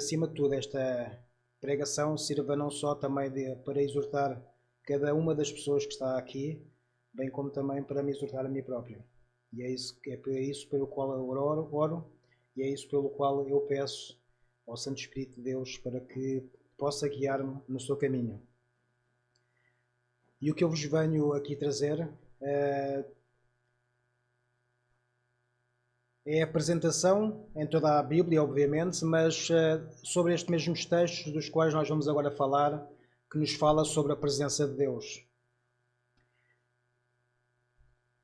acima de tudo, esta pregação sirva não só também para exortar cada uma das pessoas que está aqui, bem como também para me exortar a mim próprio. E é isso pelo qual eu oro, e é isso pelo qual eu peço ao Santo Espírito de Deus para que possa guiar-me no seu caminho. E o que eu vos venho aqui trazer é a apresentação em toda a Bíblia, obviamente, mas sobre estes mesmos textos dos quais nós vamos agora falar, que nos fala sobre a presença de Deus.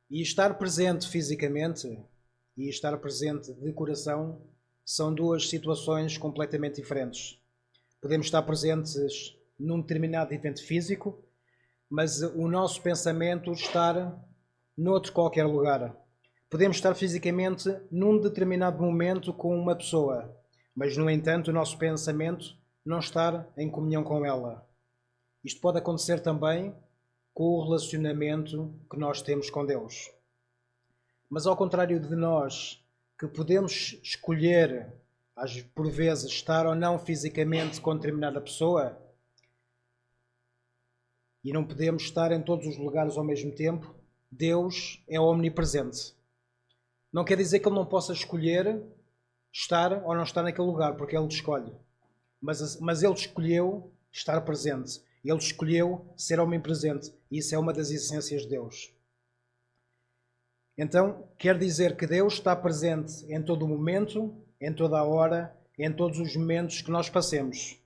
E estar presente fisicamente e estar presente de coração são duas situações completamente diferentes. Podemos estar presentes num determinado evento físico, mas o nosso pensamento estar noutro qualquer lugar. Podemos estar fisicamente num determinado momento com uma pessoa, mas, no entanto, o nosso pensamento não estar em comunhão com ela. Isto pode acontecer também com o relacionamento que nós temos com Deus. Mas, ao contrário de nós, que podemos escolher, por vezes, estar ou não fisicamente com determinada pessoa, e não podemos estar em todos os lugares ao mesmo tempo, Deus é omnipresente. Não quer dizer que Ele não possa escolher estar ou não estar naquele lugar, porque Ele escolhe. Mas Ele escolheu estar presente. Ele escolheu ser omnipresente. E isso é uma das essências de Deus. Então, quer dizer que Deus está presente em todo o momento, em toda a hora, em todos os momentos que nós passemos.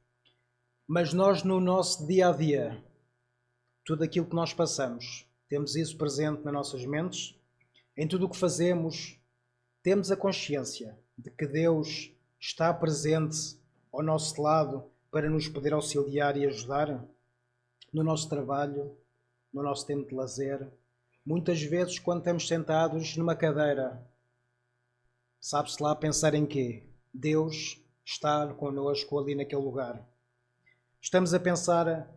Mas nós, no nosso dia-a-dia, tudo aquilo que nós passamos, temos isso presente nas nossas mentes. Em tudo o que fazemos, temos a consciência de que Deus está presente ao nosso lado para nos poder auxiliar e ajudar no nosso trabalho, no nosso tempo de lazer. Muitas vezes, quando estamos sentados numa cadeira, sabe-se lá pensar em quê? Deus está connosco ali naquele lugar. Estamos a pensar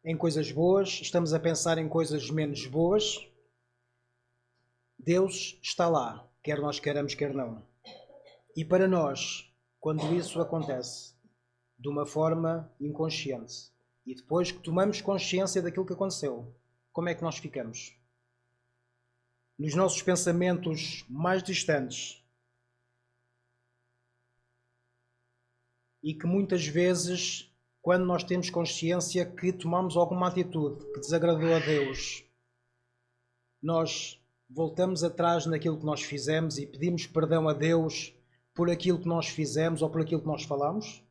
em coisas boas, estamos a pensar em coisas menos boas. Deus está lá, quer nós queiramos, quer não. E para nós, quando isso acontece de uma forma inconsciente, e depois que tomamos consciência daquilo que aconteceu, como é que nós ficamos? Nos nossos pensamentos mais distantes, e que muitas vezes, quando nós temos consciência que tomamos alguma atitude que desagradou a Deus, nós voltamos atrás naquilo que nós fizemos e pedimos perdão a Deus por aquilo que nós fizemos ou por aquilo que nós falamos?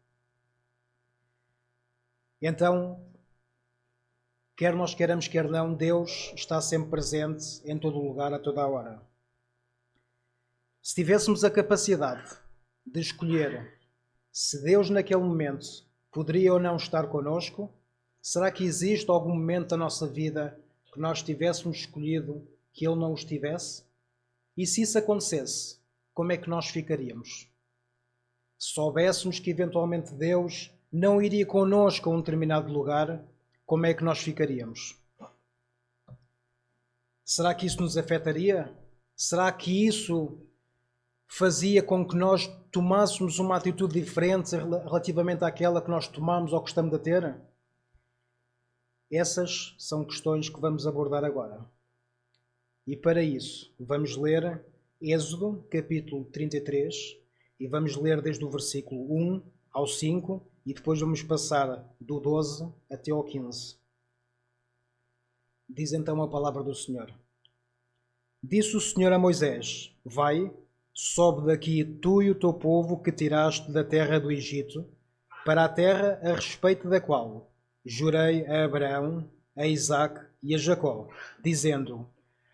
Então, quer nós queiramos, quer não, Deus está sempre presente em todo o lugar, a toda a hora. Se tivéssemos a capacidade de escolher se Deus naquele momento poderia ou não estar connosco, será que existe algum momento da nossa vida que nós tivéssemos escolhido que Ele não o estivesse? E se isso acontecesse, como é que nós ficaríamos? Se soubéssemos que eventualmente Deus não iria connosco a um determinado lugar, como é que nós ficaríamos? Será que isso nos afetaria? Será que isso fazia com que nós tomássemos uma atitude diferente relativamente àquela que nós tomamos ou gostamos de ter? Essas são questões que vamos abordar agora. E para isso, vamos ler Êxodo, capítulo 33, e vamos ler desde o versículo 1 ao 5, e depois vamos passar do 12 até ao 15. Diz então a palavra do Senhor. Disse o Senhor a Moisés: Vai, sobe daqui tu e o teu povo que tiraste da terra do Egito, para a terra a respeito da qual jurei a Abraão, a Isaque e a Jacó, dizendo: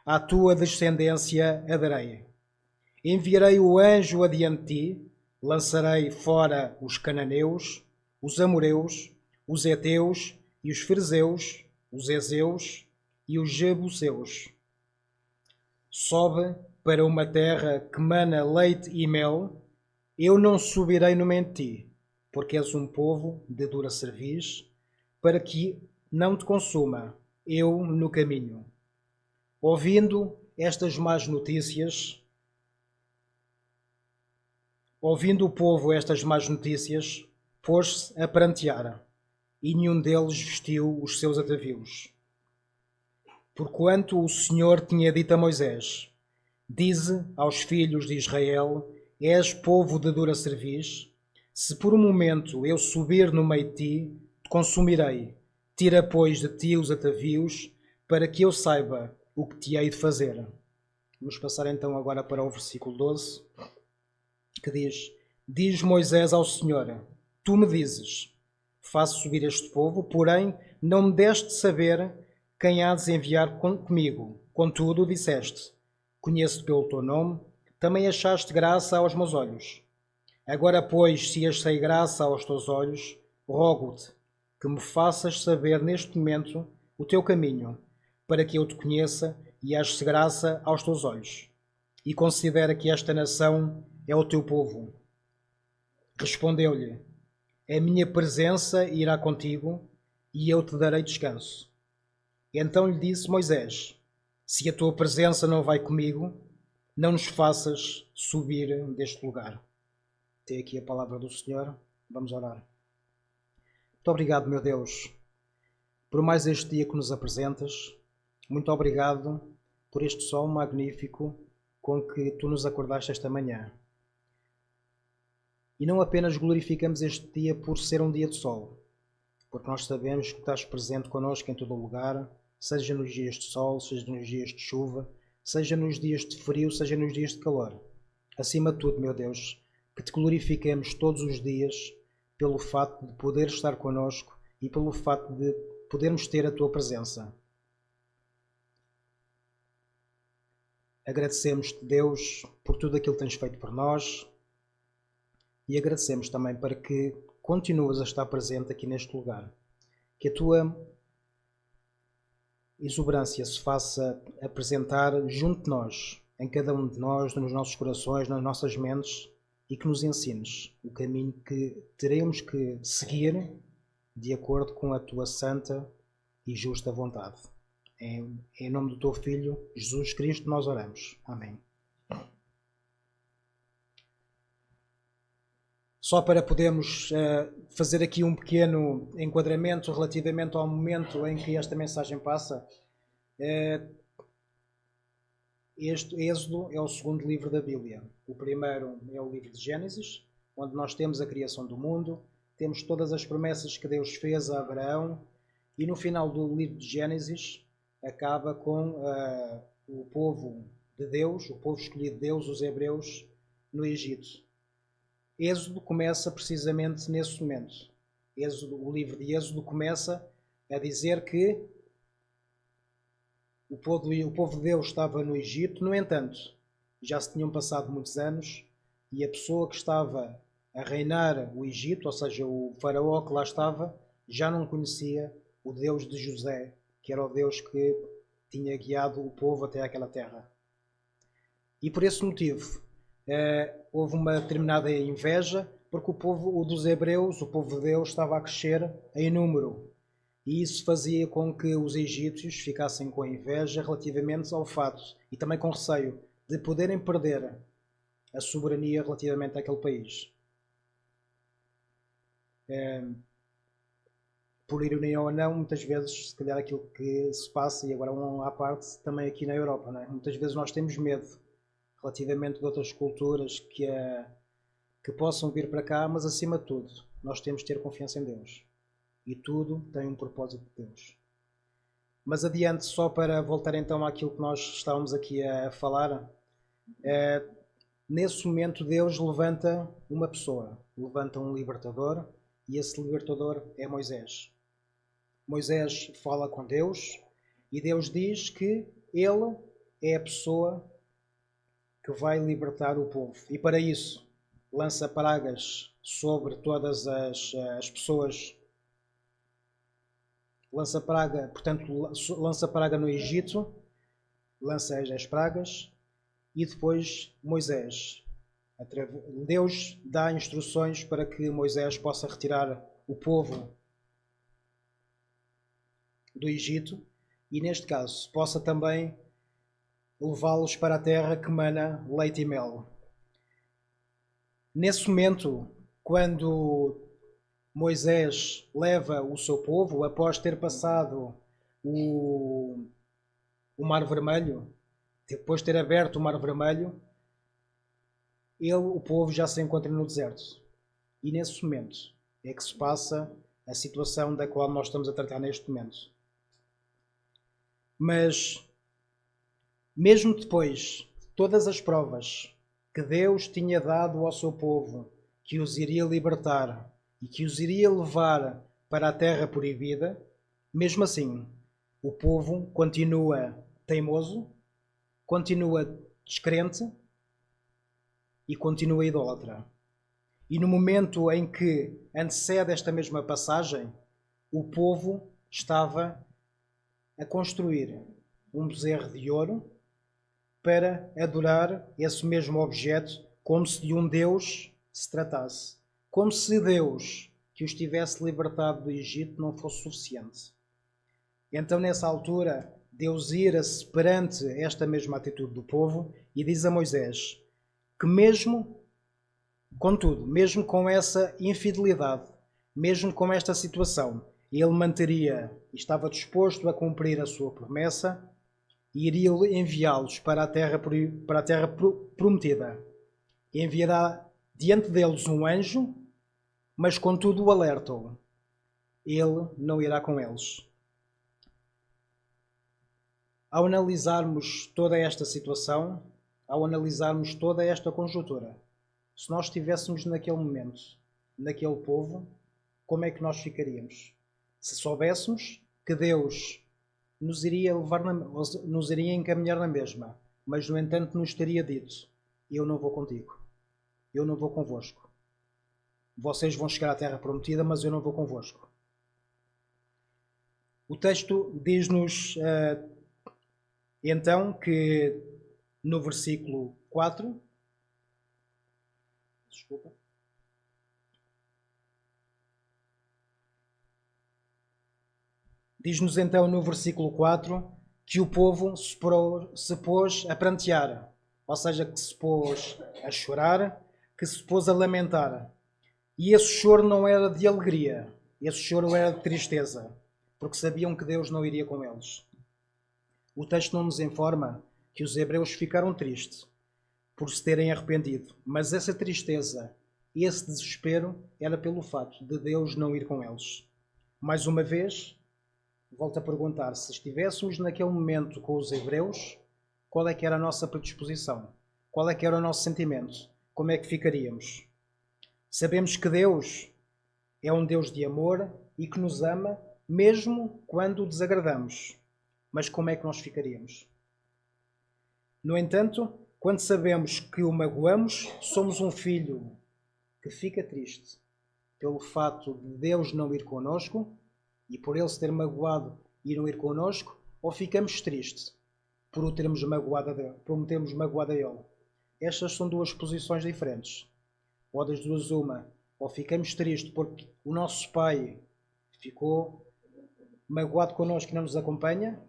à tua descendência a darei. Enviarei o anjo adiante de ti, lançarei fora os cananeus, os amoreus, os heteus e os ferzeus, os ezeus e os jebuseus. Sobe para uma terra que mana leite e mel. Eu não subirei no meio de ti, porque és um povo de dura cerviz, para que não te consuma eu no caminho. Ouvindo estas más notícias, Ouvindo o povo estas más notícias, pôs-se a prantear, e nenhum deles vestiu os seus atavios. Porquanto o Senhor tinha dito a Moisés: Dize aos filhos de Israel: És povo de dura cerviz. Se por um momento eu subir no meio de ti, te consumirei. Tira, pois, de ti os atavios, para que eu saiba o que te hei de fazer. Vamos passar então agora para o versículo 12, que diz: Diz Moisés ao Senhor: Tu me dizes, faço subir este povo, porém não me deste saber quem há de enviar comigo. Contudo, disseste: Conheço-te pelo teu nome, também achaste graça aos meus olhos. Agora, pois, se achei graça aos teus olhos, rogo-te que me faças saber neste momento o teu caminho, para que eu te conheça e ache graça aos teus olhos. E considera que esta nação é o teu povo. Respondeu-lhe: A minha presença irá contigo, e eu te darei descanso. Então lhe disse Moisés: Se a tua presença não vai comigo, não nos faças subir deste lugar. Tem aqui a palavra do Senhor. Vamos orar. Muito obrigado, meu Deus, por mais este dia que nos apresentas. Muito obrigado por este sol magnífico com que tu nos acordaste esta manhã. E não apenas glorificamos este dia por ser um dia de sol, porque nós sabemos que estás presente connosco em todo o lugar, seja nos dias de sol, seja nos dias de chuva, seja nos dias de frio, seja nos dias de calor. Acima de tudo, meu Deus, que te glorifiquemos todos os dias pelo facto de poder estar connosco e pelo facto de podermos ter a tua presença. Agradecemos-te, Deus, por tudo aquilo que tens feito por nós e agradecemos também para que continuas a estar presente aqui neste lugar. Que a tua exuberância se faça apresentar junto de nós, em cada um de nós, nos nossos corações, nas nossas mentes, e que nos ensines o caminho que teremos que seguir de acordo com a tua santa e justa vontade. Em nome do teu Filho, Jesus Cristo, nós oramos. Amém. Só para podermos fazer aqui um pequeno enquadramento relativamente ao momento em que esta mensagem passa, este Êxodo é o segundo livro da Bíblia. O primeiro é o livro de Gênesis, onde nós temos a criação do mundo, temos todas as promessas que Deus fez a Abraão, e no final do livro de Gênesis acaba com o povo de Deus, o povo escolhido de Deus, os hebreus, no Egito. Êxodo começa precisamente nesse momento. O livro de Êxodo começa a dizer que o povo de Deus estava no Egito. No entanto, já se tinham passado muitos anos e a pessoa que estava a reinar o Egito, ou seja, o faraó que lá estava, já não conhecia o Deus de José, que era o Deus que tinha guiado o povo até aquela terra. E por esse motivo houve uma determinada inveja, porque o povo dos hebreus, o povo de Deus, estava a crescer em número. E isso fazia com que os egípcios ficassem com inveja relativamente ao fato, e também com receio, de poderem perder a soberania relativamente àquele país. Por ironia ou não, muitas vezes, se calhar aquilo que se passa, e agora um à parte, também aqui na Europa, não é? Muitas vezes nós temos medo relativamente de outras culturas que possam vir para cá, mas acima de tudo, nós temos de ter confiança em Deus. E tudo tem um propósito de Deus. Mas adiante, só para voltar então àquilo que nós estávamos aqui a falar, nesse momento Deus levanta uma pessoa, levanta um libertador, e esse libertador é Moisés. Moisés fala com Deus e Deus diz que ele é a pessoa que vai libertar o povo. E para isso lança pragas sobre todas as pessoas. Lança praga no Egito, lança as pragas, e depois Moisés. Deus dá instruções para que Moisés possa retirar o povo do Egito e, neste caso, possa também levá-los para a terra que mana leite e mel. Nesse momento, quando Moisés leva o seu povo, após ter passado o Mar Vermelho, depois de ter aberto o Mar Vermelho, o povo já se encontra no deserto. E nesse momento é que se passa a situação da qual nós estamos a tratar neste momento. Mas, mesmo depois de todas as provas que Deus tinha dado ao seu povo, que os iria libertar e que os iria levar para a terra proibida, mesmo assim, o povo continua teimoso, continua descrente e continua idólatra. E no momento em que antecede esta mesma passagem, o povo estava a construir um bezerro de ouro para adorar esse mesmo objeto como se de um Deus se tratasse. Como se Deus, que os tivesse libertado do Egito, não fosse suficiente. Então, nessa altura, Deus ira-se perante esta mesma atitude do povo e diz a Moisés que contudo, mesmo com essa infidelidade, mesmo com esta situação, ele manteria e estava disposto a cumprir a sua promessa e iria enviá-los para a terra prometida. Enviará diante deles um anjo, mas contudo o alertam: ele não irá com eles. Ao analisarmos toda esta situação, ao analisarmos toda esta conjuntura, se nós estivéssemos naquele momento, naquele povo, como é que nós ficaríamos? Se soubéssemos que Deus nos iria nos iria encaminhar na mesma, mas no entanto nos teria dito: eu não vou contigo, eu não vou convosco. Vocês vão chegar à terra prometida, mas eu não vou convosco. O texto diz-nos então que no versículo 4, diz-nos então no versículo 4 que o povo se pôs a prantear, ou seja, que se pôs a chorar, que se pôs a lamentar. E esse choro não era de alegria, esse choro era de tristeza, porque sabiam que Deus não iria com eles. O texto não nos informa que os hebreus ficaram tristes por se terem arrependido, mas essa tristeza, esse desespero, era pelo fato de Deus não ir com eles. Mais uma vez, volto a perguntar, se estivéssemos naquele momento com os hebreus, qual é que era a nossa predisposição? Qual é que era o nosso sentimento? Como é que ficaríamos? Sabemos que Deus é um Deus de amor e que nos ama, mesmo quando o desagradamos. Mas como é que nós ficaríamos? No entanto, quando sabemos que o magoamos, somos um filho que fica triste pelo fato de Deus não ir connosco e por ele se ter magoado e não ir connosco, ou ficamos tristes por o termos magoado a ele. Estas são duas posições diferentes. Ou das duas uma, ou ficamos tristes porque o nosso pai ficou magoado connosco e não nos acompanha,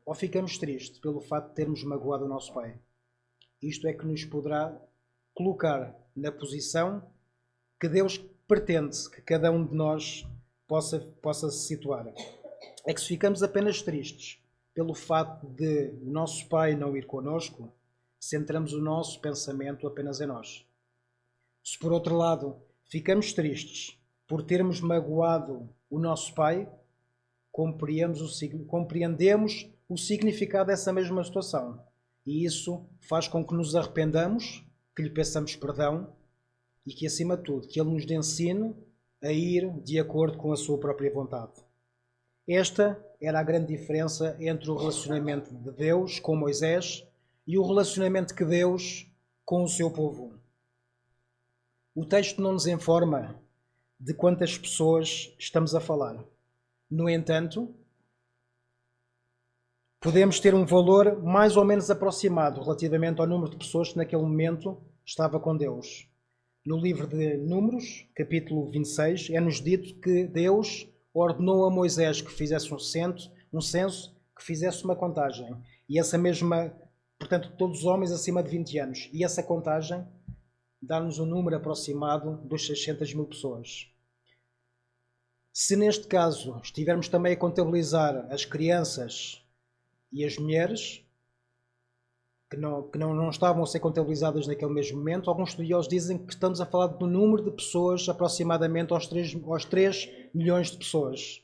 ou ficamos tristes pelo fato de termos magoado o nosso pai. Isto é que nos poderá colocar na posição que Deus pretende que cada um de nós possa se situar. É que se ficamos apenas tristes pelo fato de o nosso pai não ir connosco, centramos o nosso pensamento apenas em nós. Se por outro lado ficamos tristes por termos magoado o nosso pai, compreendemos o significado dessa mesma situação. E isso faz com que nos arrependamos, que lhe peçamos perdão e que, acima de tudo, que ele nos ensine a ir de acordo com a sua própria vontade. Esta era a grande diferença entre o relacionamento de Deus com Moisés e o relacionamento que Deus com o seu povo. O texto não nos informa de quantas pessoas estamos a falar. No entanto, podemos ter um valor mais ou menos aproximado relativamente ao número de pessoas que naquele momento estava com Deus. No livro de Números, capítulo 26, é-nos dito que Deus ordenou a Moisés que fizesse um censo, que fizesse uma contagem. E essa mesma, portanto, todos os homens acima de 20 anos. E essa contagem dá-nos um número aproximado dos 600 mil pessoas. Se neste caso estivermos também a contabilizar as crianças e as mulheres, que não estavam a ser contabilizadas naquele mesmo momento, alguns estudiosos dizem que estamos a falar do número de pessoas aproximadamente aos 3 milhões de pessoas.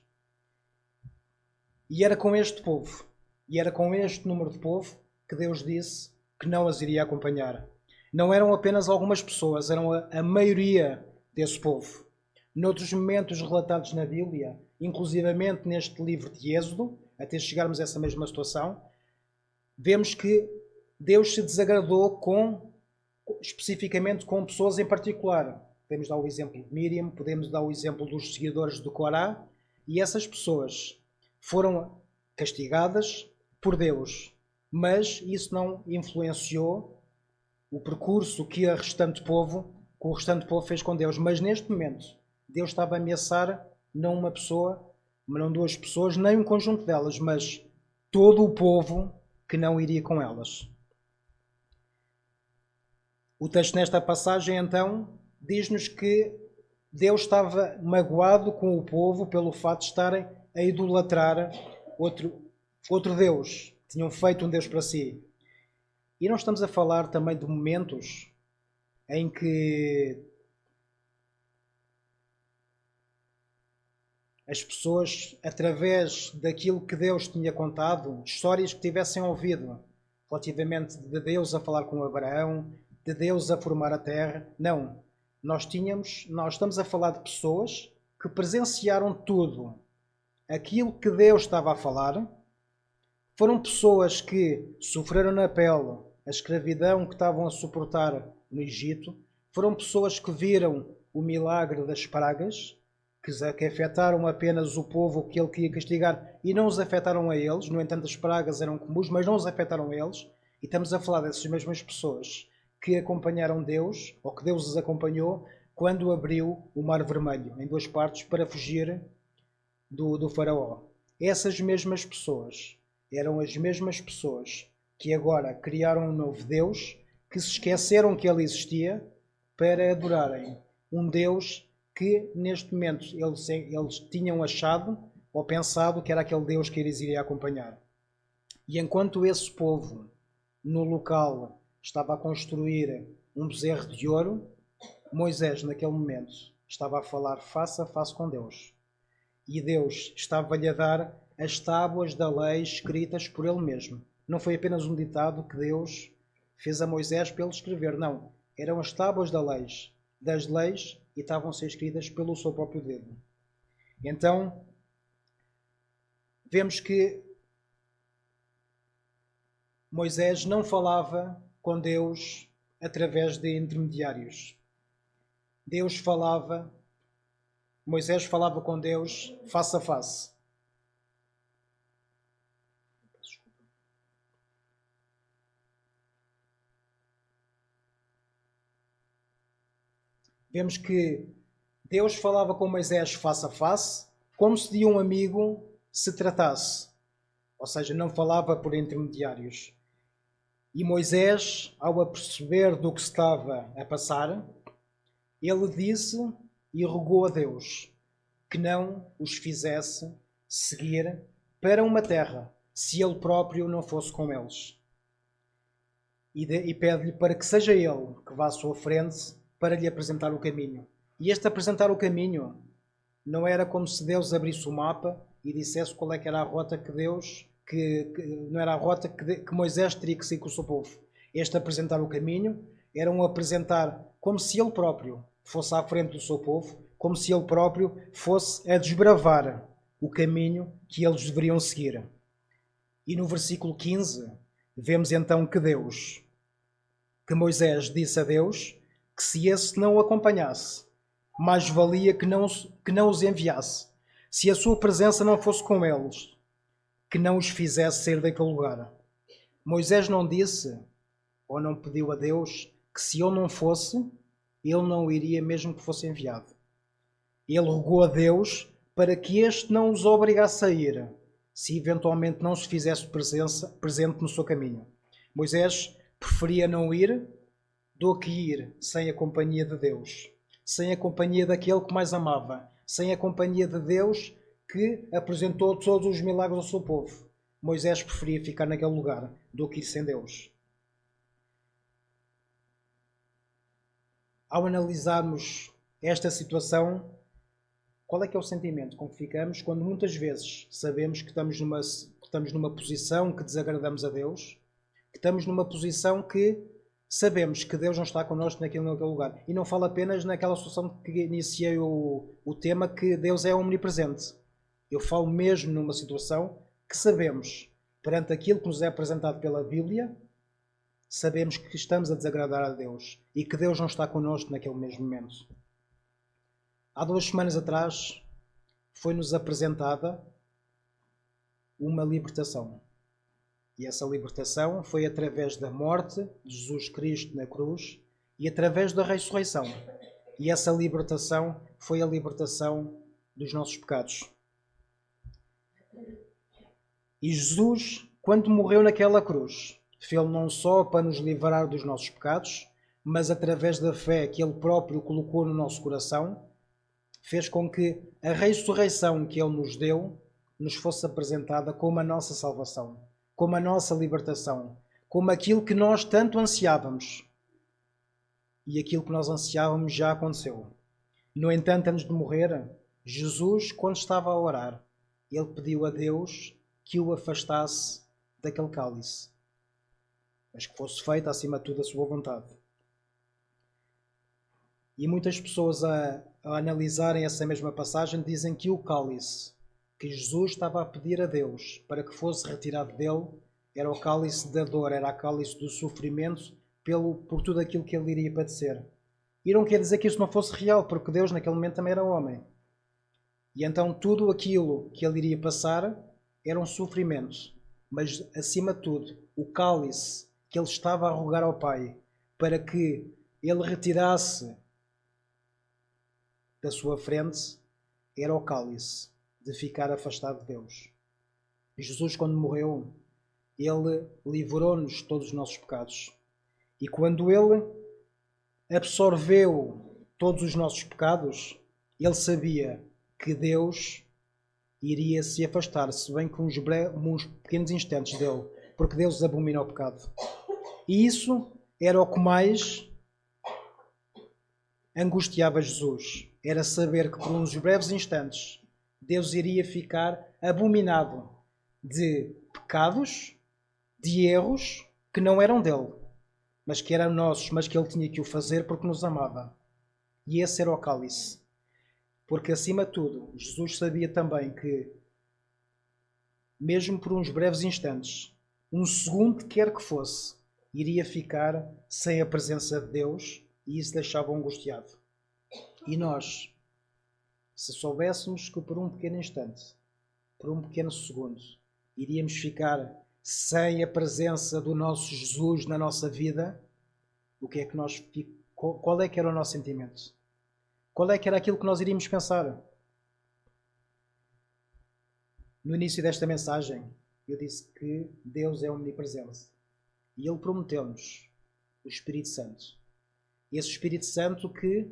E era com este povo, e era com este número de povo que Deus disse que não as iria acompanhar. Não eram apenas algumas pessoas, eram a maioria desse povo. Noutros momentos relatados na Bíblia, inclusivamente neste livro de Êxodo, até chegarmos a essa mesma situação, vemos que Deus se desagradou especificamente com pessoas em particular. Podemos dar o exemplo de Miriam, podemos dar o exemplo dos seguidores do Corá, e essas pessoas foram castigadas por Deus, mas isso não influenciou o percurso que o restante povo fez com Deus. Mas neste momento, Deus estava a ameaçar não uma pessoa, não duas pessoas, nem um conjunto delas, mas todo o povo que não iria com elas. O texto nesta passagem, então, diz-nos que Deus estava magoado com o povo pelo fato de estarem a idolatrar outro Deus. Tinham feito um Deus para si. E não estamos a falar também de momentos em que as pessoas, através daquilo que Deus tinha contado, histórias que tivessem ouvido, relativamente de Deus a falar com Abraão, de Deus a formar a terra. Não. Nós estamos a falar de pessoas que presenciaram tudo aquilo que Deus estava a falar. Foram pessoas que sofreram na pele a escravidão que estavam a suportar no Egito. Foram pessoas que viram o milagre das pragas, que afetaram apenas o povo que ele queria castigar e não os afetaram a eles. No entanto, as pragas eram comuns, mas não os afetaram a eles. E estamos a falar dessas mesmas pessoas que acompanharam Deus, ou que Deus os acompanhou, quando abriu o Mar Vermelho em duas partes para fugir do faraó. Essas mesmas pessoas eram as mesmas pessoas que agora criaram um novo Deus, que se esqueceram que ele existia, para adorarem um Deus que neste momento eles tinham achado ou pensado que era aquele Deus que eles iriam acompanhar. E enquanto esse povo no local estava a construir um bezerro de ouro, Moisés naquele momento estava a falar face a face com Deus. E Deus estava-lhe a dar as tábuas da lei escritas por ele mesmo. Não foi apenas um ditado que Deus fez a Moisés para ele escrever, não. Eram as tábuas das leis e estavam a ser escritas pelo seu próprio dedo. Então, vemos que Moisés não falava com Deus através de intermediários. Moisés falava com Deus face a face. Vemos que Deus falava com Moisés face a face, como se de um amigo se tratasse. Ou seja, não falava por intermediários. E Moisés, ao aperceber do que estava a passar, ele disse e rogou a Deus que não os fizesse seguir para uma terra, se ele próprio não fosse com eles. E pede-lhe para que seja ele que vá à sua frente para lhe apresentar o caminho. E este apresentar o caminho não era como se Deus abrisse o mapa e dissesse qual é que era a rota não era a rota que Moisés teria que seguir com o seu povo. Este apresentar o caminho era um apresentar como se ele próprio fosse à frente do seu povo, como se ele próprio fosse a desbravar o caminho que eles deveriam seguir. E no versículo 15, vemos então que Moisés disse a Deus que se esse não o acompanhasse, mais valia que não os enviasse. Se a sua presença não fosse com eles, que não os fizesse sair daquele lugar. Moisés não disse, ou não pediu a Deus, que se ele não fosse, ele não iria mesmo que fosse enviado. Ele rogou a Deus para que este não os obrigasse a ir, se eventualmente não se fizesse presente no seu caminho. Moisés preferia não ir do que ir sem a companhia de Deus, sem a companhia daquele que mais amava, sem a companhia de Deus que apresentou todos os milagres ao seu povo. Moisés preferia ficar naquele lugar do que ir sem Deus. Ao analisarmos esta situação, qual é que é o sentimento com que ficamos quando muitas vezes sabemos que estamos numa posição que desagradamos a Deus, que estamos numa posição que sabemos que Deus não está connosco naquele lugar. E não falo apenas naquela situação que iniciei o tema, que Deus é omnipresente. Eu falo mesmo numa situação que sabemos, perante aquilo que nos é apresentado pela Bíblia, sabemos que estamos a desagradar a Deus e que Deus não está connosco naquele mesmo momento. Há 2 semanas atrás foi-nos apresentada uma libertação. E essa libertação foi através da morte de Jesus Cristo na cruz e através da ressurreição. E essa libertação foi a libertação dos nossos pecados. E Jesus, quando morreu naquela cruz, fez não só para nos livrar dos nossos pecados, mas através da fé que Ele próprio colocou no nosso coração, fez com que a ressurreição que Ele nos deu nos fosse apresentada como a nossa salvação, como a nossa libertação, como aquilo que nós tanto ansiávamos. E aquilo que nós ansiávamos já aconteceu. No entanto, antes de morrer, Jesus, quando estava a orar, Ele pediu a Deus que o afastasse daquele cálice, mas que fosse feita acima de tudo a sua vontade. E muitas pessoas a analisarem essa mesma passagem dizem que o cálice que Jesus estava a pedir a Deus para que fosse retirado dele era o cálice da dor, era o cálice do sofrimento por tudo aquilo que ele iria padecer. E não quer dizer que isso não fosse real, porque Deus naquele momento também era homem. E então tudo aquilo que ele iria passar era um sofrimento. Mas acima de tudo, o cálice que ele estava a rogar ao Pai para que ele retirasse da sua frente era o cálice de ficar afastado de Deus. Jesus, quando morreu, Ele livrou-nos de todos os nossos pecados. E quando Ele absorveu todos os nossos pecados, Ele sabia que Deus iria se afastar, se bem que uns pequenos instantes dele, porque Deus abomina o pecado. E isso era o que mais angustiava Jesus. Era saber que por uns breves instantes Deus iria ficar abominado de pecados, de erros que não eram dele, mas que eram nossos, mas que ele tinha que o fazer porque nos amava. E esse era o cálice. Porque acima de tudo, Jesus sabia também que, mesmo por uns breves instantes, um segundo quer que fosse, iria ficar sem a presença de Deus e isso deixava angustiado. E nós, se soubéssemos que por um pequeno instante, por um pequeno segundo, iríamos ficar sem a presença do nosso Jesus na nossa vida, o que é que qual é que era o nosso sentimento? Qual é que era aquilo que nós iríamos pensar? No início desta mensagem, eu disse que Deus é omnipresente. E Ele prometeu-nos o Espírito Santo. Esse Espírito Santo que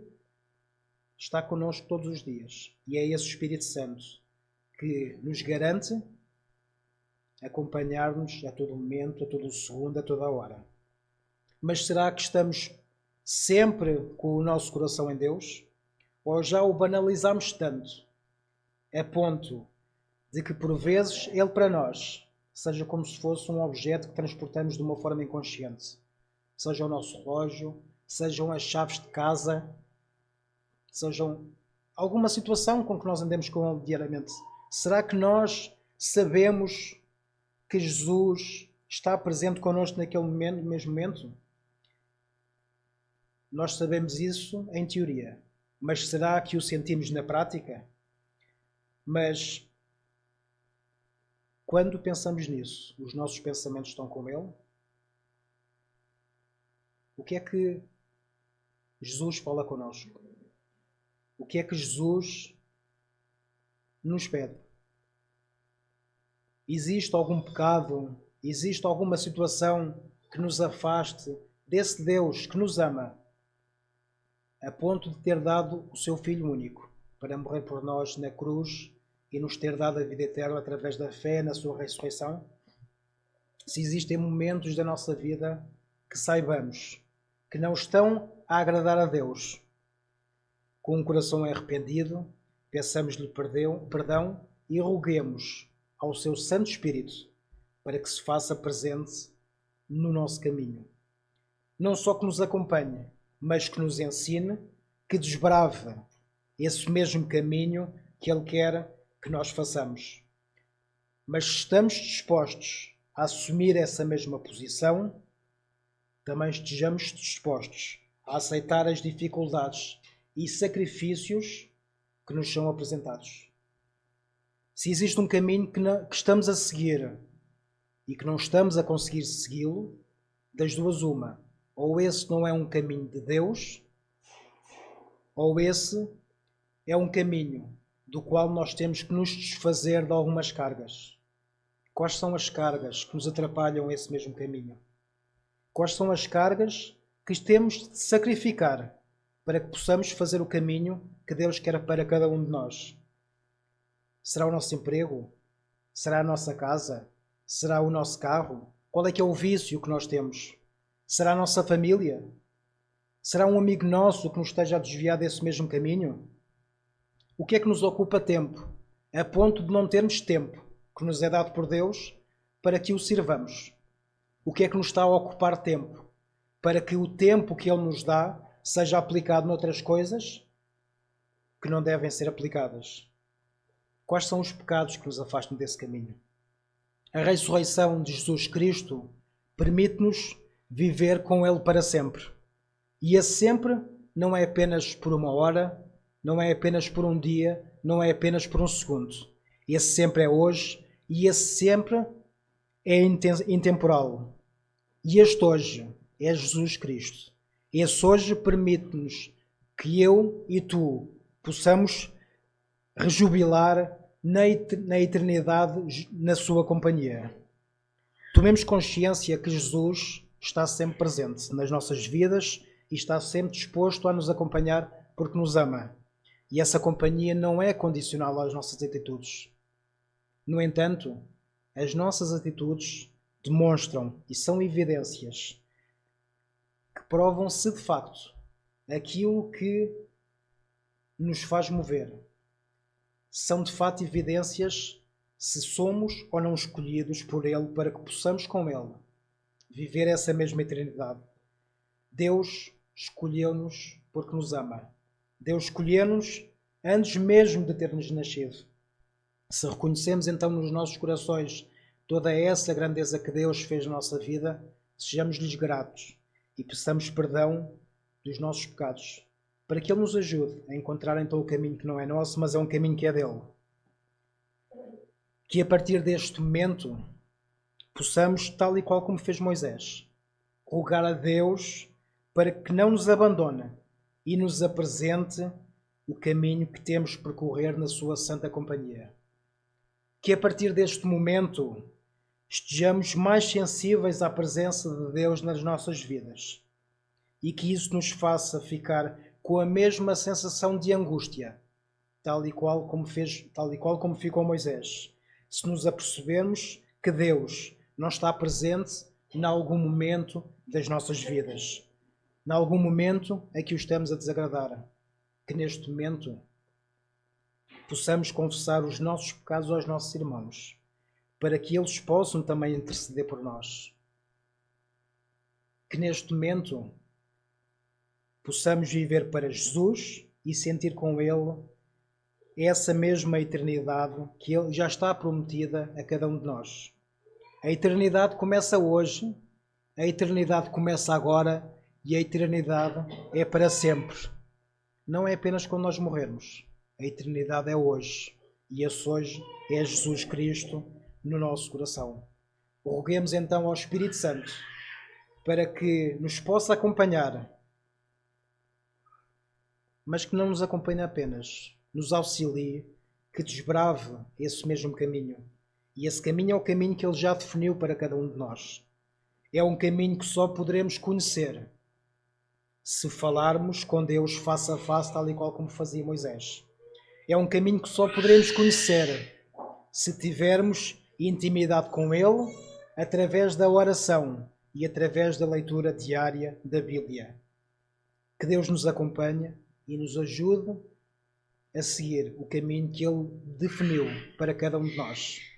está connosco todos os dias. E é esse Espírito Santo que nos garante acompanhar-nos a todo momento, a todo segundo, a toda hora. Mas será que estamos sempre com o nosso coração em Deus? Ou já o banalizamos tanto, a ponto de que por vezes Ele para nós seja como se fosse um objeto que transportamos de uma forma inconsciente? Seja o nosso relógio, sejam as chaves de casa, sejam alguma situação com que nós andemos com Ele diariamente. Será que nós sabemos que Jesus está presente connosco naquele mesmo momento? Nós sabemos isso em teoria, mas será que o sentimos na prática? Mas quando pensamos nisso, os nossos pensamentos estão com Ele? O que é que Jesus fala connosco? O que é que Jesus nos pede? Existe algum pecado? Existe alguma situação que nos afaste desse Deus que nos ama a ponto de ter dado o seu Filho único para morrer por nós na cruz e nos ter dado a vida eterna através da fé na sua ressurreição, se existem momentos da nossa vida que saibamos que não estão a agradar a Deus, com um coração arrependido, peçamos-lhe perdão e roguemos ao seu Santo Espírito para que se faça presente no nosso caminho. Não só que nos acompanhe, mas que nos ensine, que desbrave esse mesmo caminho que Ele quer que nós façamos. Mas se estamos dispostos a assumir essa mesma posição, também estejamos dispostos a aceitar as dificuldades e sacrifícios que nos são apresentados. Se existe um caminho que estamos a seguir e que não estamos a conseguir segui-lo, das duas uma, ou esse não é um caminho de Deus, ou esse é um caminho do qual nós temos que nos desfazer de algumas cargas. Quais são as cargas que nos atrapalham esse mesmo caminho? Quais são as cargas que temos de sacrificar para que possamos fazer o caminho que Deus quer para cada um de nós? Será o nosso emprego? Será a nossa casa? Será o nosso carro? Qual é que é o vício que nós temos? Será a nossa família? Será um amigo nosso que nos esteja a desviar desse mesmo caminho? O que é que nos ocupa tempo, a ponto de não termos tempo que nos é dado por Deus para que o sirvamos? O que é que nos está a ocupar tempo, para que o tempo que Ele nos dá seja aplicado noutras coisas que não devem ser aplicadas? Quais são os pecados que nos afastam desse caminho? A ressurreição de Jesus Cristo permite-nos viver com Ele para sempre. E esse sempre não é apenas por uma hora, não é apenas por um dia, não é apenas por um segundo. Esse sempre é hoje e esse sempre é intemporal. E este hoje é Jesus Cristo. Esse hoje permite-nos que eu e tu possamos rejubilar na eternidade na sua companhia. Tomemos consciência que Jesus está sempre presente nas nossas vidas e está sempre disposto a nos acompanhar porque nos ama. E essa companhia não é condicional às nossas atitudes. No entanto, as nossas atitudes demonstram e são evidências que provam se de facto aquilo que nos faz mover. São de fato evidências se somos ou não escolhidos por Ele para que possamos com Ele viver essa mesma eternidade. Deus escolheu-nos porque nos ama. Deus escolheu-nos antes mesmo de ter-nos nascido. Se reconhecemos então nos nossos corações toda essa grandeza que Deus fez na nossa vida, sejamos-lhes gratos e peçamos perdão dos nossos pecados, para que Ele nos ajude a encontrar então o caminho que não é nosso, mas é um caminho que é dele. Que a partir deste momento possamos, tal e qual como fez Moisés, rogar a Deus para que não nos abandone e nos apresente o caminho que temos de percorrer na sua santa companhia. Que a partir deste momento estejamos mais sensíveis à presença de Deus nas nossas vidas e que isso nos faça ficar com a mesma sensação de angústia, tal e qual como ficou Moisés, se nos apercebermos que Deus não está presente em algum momento das nossas vidas, em algum momento em que o estamos a desagradar, que neste momento possamos confessar os nossos pecados aos nossos irmãos, para que eles possam também interceder por nós. Que neste momento possamos viver para Jesus e sentir com Ele essa mesma eternidade que Ele já está prometida a cada um de nós. A eternidade começa hoje, a eternidade começa agora e a eternidade é para sempre. Não é apenas quando nós morrermos. A eternidade é hoje e esse hoje é Jesus Cristo no nosso coração. Roguemos então ao Espírito Santo para que nos possa acompanhar, mas que não nos acompanhe apenas, nos auxilie, que desbrave esse mesmo caminho. E esse caminho é o caminho que Ele já definiu para cada um de nós. É um caminho que só poderemos conhecer se falarmos com Deus face a face, tal e qual como fazia Moisés. É um caminho que só poderemos conhecer se tivermos intimidade com Ele através da oração e através da leitura diária da Bíblia. Que Deus nos acompanhe e nos ajude a seguir o caminho que Ele definiu para cada um de nós.